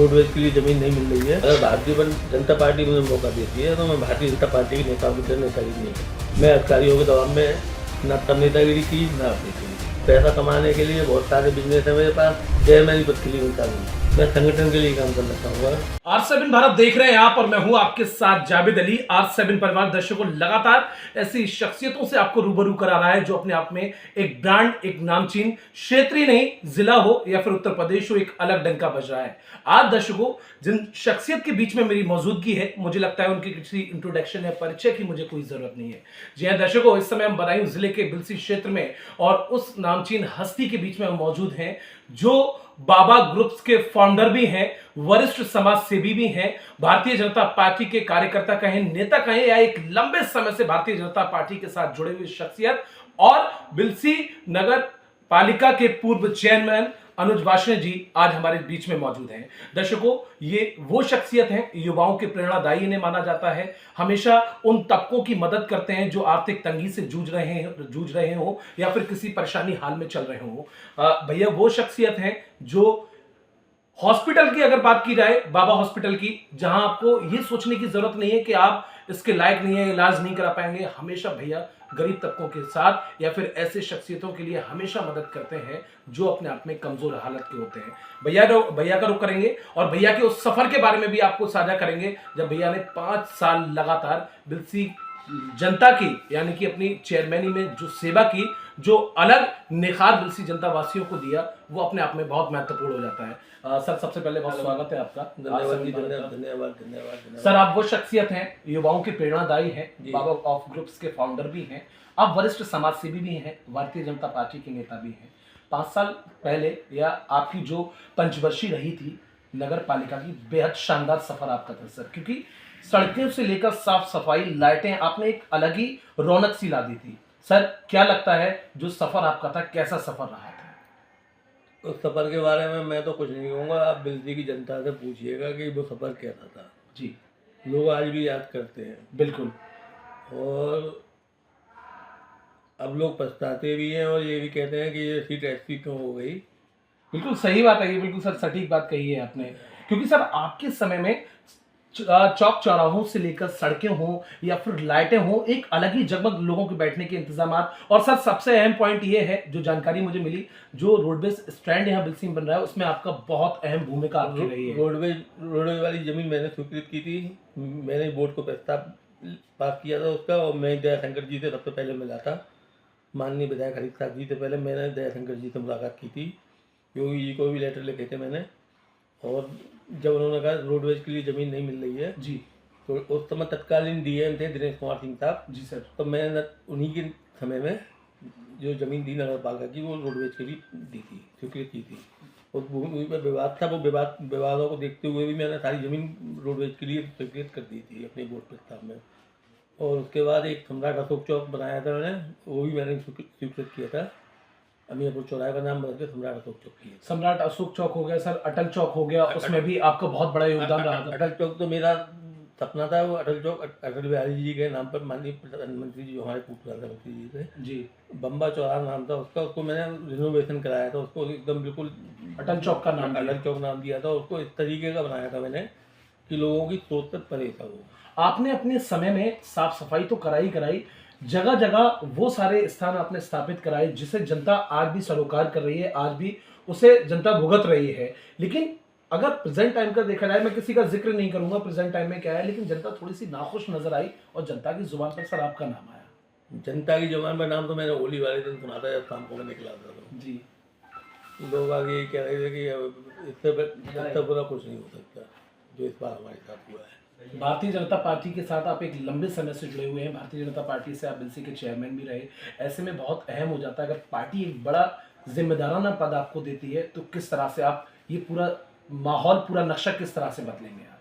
Roadways के लिए ज़मीन नहीं मिल रही है। अगर भारतीय जनता पार्टी मुझे मौका देती है तो मैं भारतीय जनता पार्टी के नेताओं की तरह नेतागिरी नहीं करता। मैं अधिकारियों के दबाव में न तब नेतागिरी की न अपनी की। पैसा कमाने के लिए बहुत सारे बिजनेस है मेरे पास, चेयरमैन पद के लिए उनका नहीं। मैं संगठन के लिए काम करना चाहूँगा। R7 भारत देख रहे हैं आप और मैं हूं आपके साथ जावेद अली। R7 परिवार दर्शकों लगातार ऐसी शख्सियतों से आपको रूबरू करा रहा है जो अपने आप में एक ब्रांड, एक नामचीन, क्षेत्रीय नहीं, जिला हो या फिर उत्तर प्रदेश हो, एक अलग डंका बज रहा है। आज दर्शकों जिन शख्सियत के बीच में मेरी मौजूदगी है, मुझे लगता है उनकी किसी इंट्रोडक्शन या परिचय की मुझे कोई जरूरत नहीं है। जी हाँ दर्शकों, इस समय हम बदायूं जिले के बिलसी क्षेत्र में और उस नामचीन हस्ती के बीच में हम मौजूद हैं जो बाबा ग्रुप्स के फाउंडर भी हैं, वरिष्ठ समाज सेवी भी हैं, भारतीय जनता पार्टी के कार्यकर्ता कहें, नेता कहें या एक लंबे समय से भारतीय जनता पार्टी के साथ जुड़े हुए शख्सियत और बिलसी नगर पालिका के पूर्व चेयरमैन अनुज वार्ष्णेय जी आज हमारे बीच में मौजूद हैं। दर्शकों, ये वो शख्सियत हैं, युवाओं के प्रेरणादायी इन्हें माना जाता है, हमेशा उन तबकों की मदद करते हैं जो आर्थिक तंगी से जूझ रहे हो या फिर किसी परेशानी हाल में चल रहे हो। भैया वो शख्सियत हैं जो हॉस्पिटल की अगर बात की जाए, बाबा हॉस्पिटल की, जहां आपको ये सोचने की जरूरत नहीं है कि आप इसके लायक नहीं है, इलाज नहीं करा पाएंगे, हमेशा भैया गरीब तबकों के साथ या फिर ऐसे शख्सियतों के लिए हमेशा मदद करते हैं जो अपने आप में कमजोर हालत के होते हैं। भैया का रुख करेंगे और भैया के उस सफर के बारे में भी आपको साझा करेंगे जब भैया ने 5 साल लगातार बिलसी जनता की यानी कि अपनी चेयरमैनी में जो सेवा की, जो अलग निखार बिलसी जनता वासियों को दिया, वो अपने आप में बहुत महत्वपूर्ण हो जाता है। सर सबसे पहले बहुत स्वागत है आपका। धन्यवाद। सर आप वो शख्सियत हैं, युवाओं के प्रेरणादायी हैं, बाबा ऑफ ग्रुप्स के फाउंडर भी हैं, आप वरिष्ठ समाज सेवी भी हैं, भारतीय जनता पार्टी के नेता भी हैं। 5 साल पहले या आपकी जो पंचवर्षीय रही थी नगर पालिका की, बेहद शानदार सफर आपका था सर, क्योंकि सड़कों से लेकर साफ सफाई, लाइटें, आपने एक अलग ही रौनक सी ला दी थी। सर क्या लगता है जो सफर आपका था, कैसा सफर रहा था? उस सफर के बारे में मैं तो कुछ नहीं कहूँगा, आप बिलसी की जनता से पूछिएगा कि वो सफर कैसा था। जी, लोग आज भी याद करते हैं। बिल्कुल। और अब लोग पछताते भी हैं और ये भी कहते हैं कि ये सीट ऐसी क्यों हो गई। बिल्कुल सही बात है ये, बिल्कुल सर सटीक बात कही है आपने, क्योंकि सर आपके समय में चौक चौराहों से लेकर सड़कें हों या फिर लाइटें हों, एक अलग ही जगमग लोगों के बैठने के इंतजामात। और सर सबसे अहम पॉइंट ये है, जो जानकारी मुझे मिली, जो रोडवेज स्टैंड यहाँ बिलसी में बन रहा है उसमें आपका बहुत अहम भूमिका आपकी रही है। रोडवेज वाली जमीन मैंने स्वीकृत की थी, मैंने बोर्ड को प्रस्ताव पास किया था उसका, और मैं दयाशंकर जी से सबसे पहले मिला था। माननीय विधायक हरीश साहब जी से पहले मैंने दयाशंकर जी से मुलाकात की थी, योगी जी को भी लेटर लिखे थे मैंने। और जब उन्होंने कहा रोडवेज के लिए ज़मीन नहीं मिल रही है जी, तो उस समय तत्कालीन डीएम थे दिनेश कुमार सिंह साहब जी सर। तो मैंने उन्हीं के समय में जो ज़मीन दी नगर पालिका की वो रोडवेज के लिए दी थी, स्वीकृत की थी। उस भूमि पर विवाद था, वो विवादों को देखते हुए भी मैंने सारी ज़मीन रोडवेज के लिए स्वीकृत कर दी थी अपने बोर्ड प्रस्ताव में। और उसके बाद एक सम्राट अशोक चौक बनाया था मैंने, वो भी मैंने स्वीकृत किया था। अमीरपुर चौराहे का नाम बदल के सम्राट अशोक चौक किया। सम्राट अशोक चौक हो गया सर, अटल चौक हो गया, उसमें भी आपका बहुत बड़ा योगदान रहा था। अटल चौक तो मेरा सपना था, वो अटल चौक अटल बिहारी जी के नाम पर, माननीय प्रधानमंत्री जी जो हमारे पूर्व प्रधानमंत्री जी थे जी, बम्बा चौराहा नाम था उसका, उसको मैंने रिनोवेशन कराया था, उसको एकदम बिल्कुल अटल चौक का नाम अटल चौक नाम दिया था। उसको इस तरीके का बनाया था मैंने कि लोगों की सोच तक परे था वो। आपने अपने समय में साफ सफाई तो कराई, जगह जगह वो सारे स्थान आपने स्थापित कराए जिसे जनता आज भी सरोकार कर रही है, आज भी उसे जनता भुगत रही है। लेकिन अगर प्रेजेंट टाइम का देखा जाए, मैं किसी का जिक्र नहीं करूंगा प्रेजेंट टाइम में क्या है, लेकिन जनता थोड़ी सी नाखुश नजर आई और जनता की जुबान पर सर आपका नाम आया। जनता की जुबान पर नाम तो मैंने होली वाले दिन सुना था जब शाम को मैं निकला था तो जी, लोग आगे ये कह रहे थे कि इससे बुरा कुछ नहीं हो सकता जो इस बार हमारे साथ हुआ है। भारतीय जनता पार्टी के साथ आप एक लंबे समय से जुड़े हुए हैं, भारतीय जनता पार्टी से आप बिलसी के चेयरमैन भी रहे, ऐसे में बहुत अहम हो जाता है अगर पार्टी एक बड़ा जिम्मेदाराना पद आपको देती है तो किस तरह से आप ये पूरा माहौल, पूरा नक्शा किस तरह से बदलेंगे आप?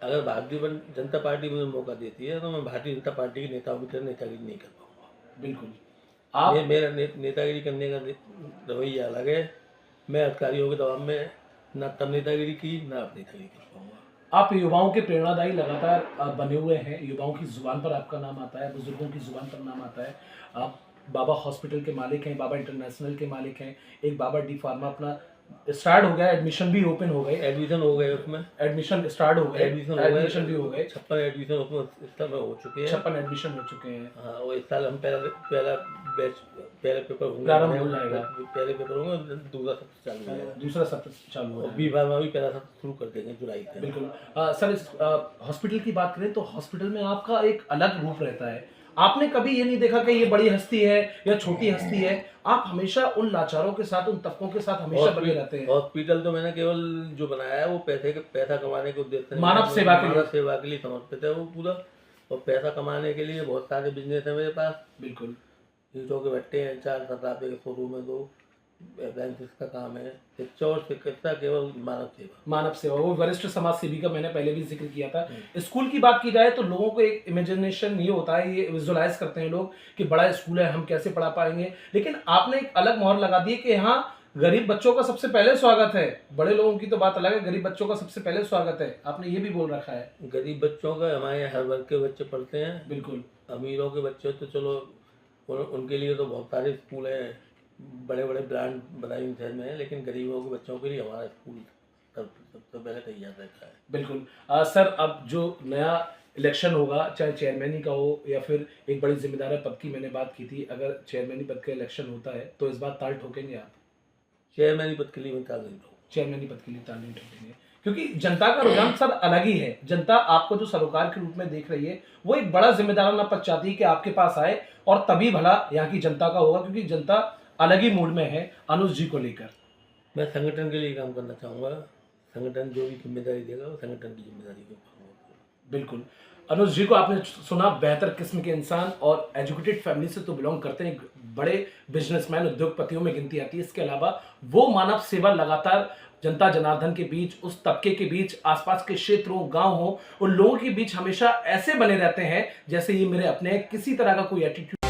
अगर भारतीय जनता पार्टी मुझे मौका देती है तो मैं भारतीय जनता पार्टी के नेताओं की तरह नेतागिरी नहीं कर पाऊंगा। बिल्कुल आप मेरा नेतागिरी करने का रवैया अलग है। मैं अधिकारियों के दबाव में न तब नेतागिरी की न अब नेतागिरी कर पाऊंगा। आप युवाओं के प्रेरणादायी लगातार बने हुए हैं, युवाओं की जुबान पर आपका नाम आता है, बुजुर्गों की जुबान पर नाम आता है। आप बाबा हॉस्पिटल के मालिक हैं, बाबा इंटरनेशनल के मालिक हैं, एक बाबा डी फार्मा अपना स्टार्ट हो गया, एडमिशन भी ओपन हो गए, एडमिशन हो गए उसमें, एडमिशन स्टार्ट हो गए, एडमिशन हो गए, एडमिशन भी हो गए, 56 एडमिशन उसमें इस समय हो चुके हैं। 56 एडमिशन हो चुके हैं। हाँ, और इस साल हम पहला बैच, पहला पेपर होंगे, प्रारंभ हो जाएगा। पहले पेपर होंगे, दूसरा सत्र चालू हो जाएगा। दूसरा सत्र चालू हो और जाएगा। बी फार्मा भी पहला सत्र शुरू कर देंगे जुलाई से। बिल्कुल। सर, इस हॉस्पिटल की बात करें तो हॉस्पिटल में आपका एक अलग रूप रहता है। आपने कभी ये नहीं देखा कि ये बड़ी हस्ती है या छोटी हस्ती है, आप हमेशा उन लाचारों के साथ, उन तबकों के साथ हमेशा बने रहते हैं। हॉस्पिटल तो मैंने केवल जो बनाया है वो पैसा कमाने के उद्देश्य से, मानव सेवा के लिए। मानव सेवा के लिए समर्पित है वो पूरा। और पैसा कमाने के लिए बहुत सारे बिजनेस है मेरे पास। बिल्कुल। ईंटों के भट्टे हैं, 4 सतापे के शोरूम है, 2 अप्लायंसेस का काम है, शिक्षा और चिकित्सा, केवल मानव सेवा। मानव सेवा, वो वरिष्ठ समाज सेवी का मैंने पहले भी जिक्र किया था। स्कूल की बात की जाए तो लोगों को एक इमेजिनेशन ये होता है, ये विजुअलाइज करते हैं लोग कि बड़ा स्कूल है, हम कैसे पढ़ा पाएंगे। लेकिन आपने एक अलग मोहर लगा दी कि हाँ, गरीब बच्चों का सबसे पहले स्वागत है। बड़े लोगों की तो बात अलग है, गरीब बच्चों का सबसे पहले स्वागत है, आपने ये भी बोल रखा है। गरीब बच्चों का, हमारे यहाँ हर वर्ग के बच्चे पढ़ते हैं। बिल्कुल। अमीरों के बच्चे तो चलो उनके लिए तो बहुत सारे स्कूल हैं, बड़े बड़े ब्रांड बनाए शहर में है, लेकिन गरीबों के बच्चों के लिए हमारा स्कूल सबसे पहले तैयार रहता है। बिल्कुल। सर, अब जो नया इलेक्शन होगा, चाहे चेयरमैनी का हो या फिर एक बड़ी जिम्मेदार पद की मैंने बात की थी, अगर चेयरमैनी पद का इलेक्शन होता है तो इस बार ताल ठोकेंगे आप? चेयरमैनी पद के लिए मैं ताल नहीं ठोकूंगा। चेयरमैनी पद के लिए ताल नहीं ठोकेंगे, क्योंकि जनता का रुझान सर अलग ही है। जनता आपको जो सरोकार के रूप में देख रही है, वो एक बड़ा जिम्मेदाराना पद चाहती है कि आपके पास आए, और तभी भला यहाँ की जनता का होगा, क्योंकि जनता अलग ही मूड में है अनुज जी को लेकर। मैं संगठन के लिए काम करना चाहूँगा। संगठन जो भी जिम्मेदारी देगा वो संगठन की जिम्मेदारी को उठाऊंगा। बिल्कुल। अनुज जी को आपने सुना, बेहतर किस्म के इंसान और एजुकेटेड फैमिली से तो बिलोंग करते हैं, बड़े बिजनेसमैन, उद्योगपतियों में गिनती आती है। इसके अलावा वो मानव सेवा लगातार जनता जनार्दन के बीच, उस तबके के बीच, आसपास के क्षेत्रों, गांव हो, उन लोगों के बीच हमेशा ऐसे बने रहते हैं जैसे ये मेरे अपने, किसी तरह का कोई एटीट्यूड